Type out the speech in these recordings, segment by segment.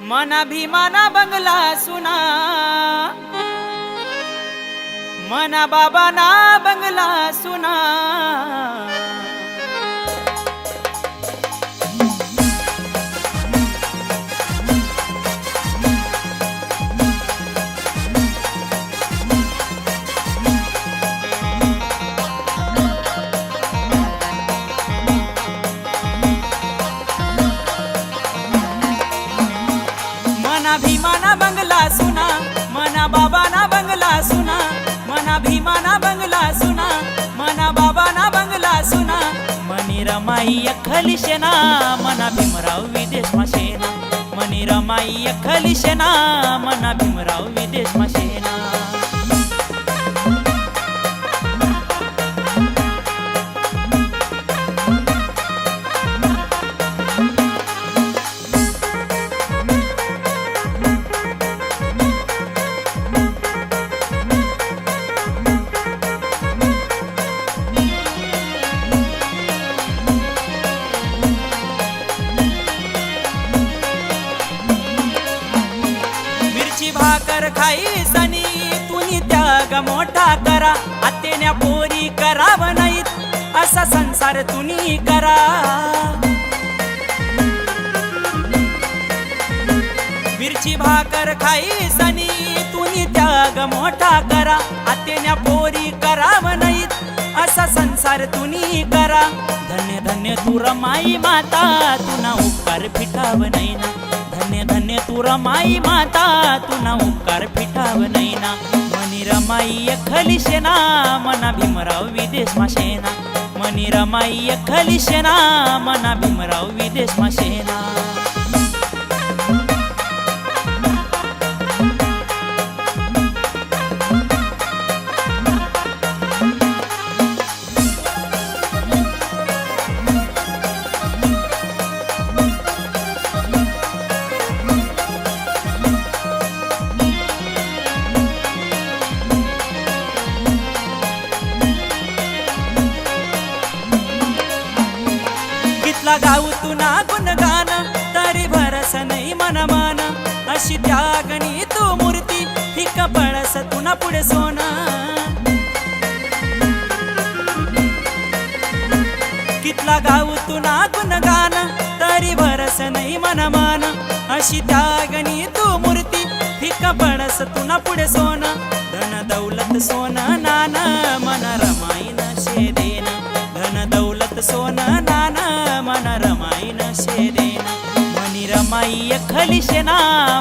मना भीमाना बंगला सुना, मना बाबाना बंगला सुना। मना भीमाना बंगला सुना, मना बाबाना बंगला सुना, मना भीमाना बंगला सुना, मना बाबाना बंगला सुना। मनी रमाई अखली शेना, मना भीमराव विदेश माशेना, मनी रमाई अखली शेना, मना भीमराव विदेश माशेना। भाकर खाई सनी तुनी त्याग मोठा करा, आत्याने पोरी कराव नाहीत असा संसार तुनी करा। मिरची भाकर खाई सनी तुनी त्याग मोठा करा, आत्याने पोरी कराव नाहीत असा संसार तुनी करा। धन्य धन्य तू रमाई माता, तुना उपकार फिटाव नाही ना। धन्य धन्य तू रमाई माता, तुना उपकार फिटाव नाही ना। मनी रमाई अखली शेना, मना भीमराव विदेश माशेना, मनी रमाई अखली शेना, मना भीमराव विदेश माशेना। गाऊ तुना गुणगान, तरी भरस नाही मन मन। अशी त्यागणी तू मूर्ती, फिक पळस तुना पुढे सोना। कितला गाऊ तुना गुणगान, तरी भरस नाही मन मन। अशी त्यागणी तू मूर्ती, फिक पळस तुना पुढे सोना। धन दौलत सोना नाना, मन रमाई नशे देना। धन दौलत सोना नाना, मन रमाई नशे देना। मनी रमाई अखली शेना,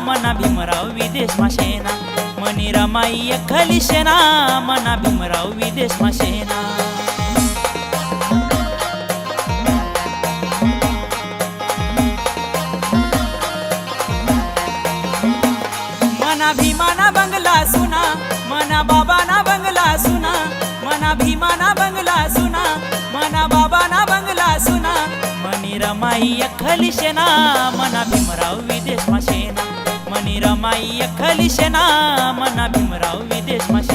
मना भीमराव विदेश माशेना, मनी रमाई अखली शेना, मना भीमराव विदेश माशेना। मना भीमाना बंगला सुना, मना बाबाना बंगला सुना, मना भीमाना बंगला सुना, मना बाबाना बंगला सुना। मनी रमाई अखली शेना, मना भीमराव विदेश माशेना, मनी रमाई अखली शेना, मना भीमराव विदेश माशेना।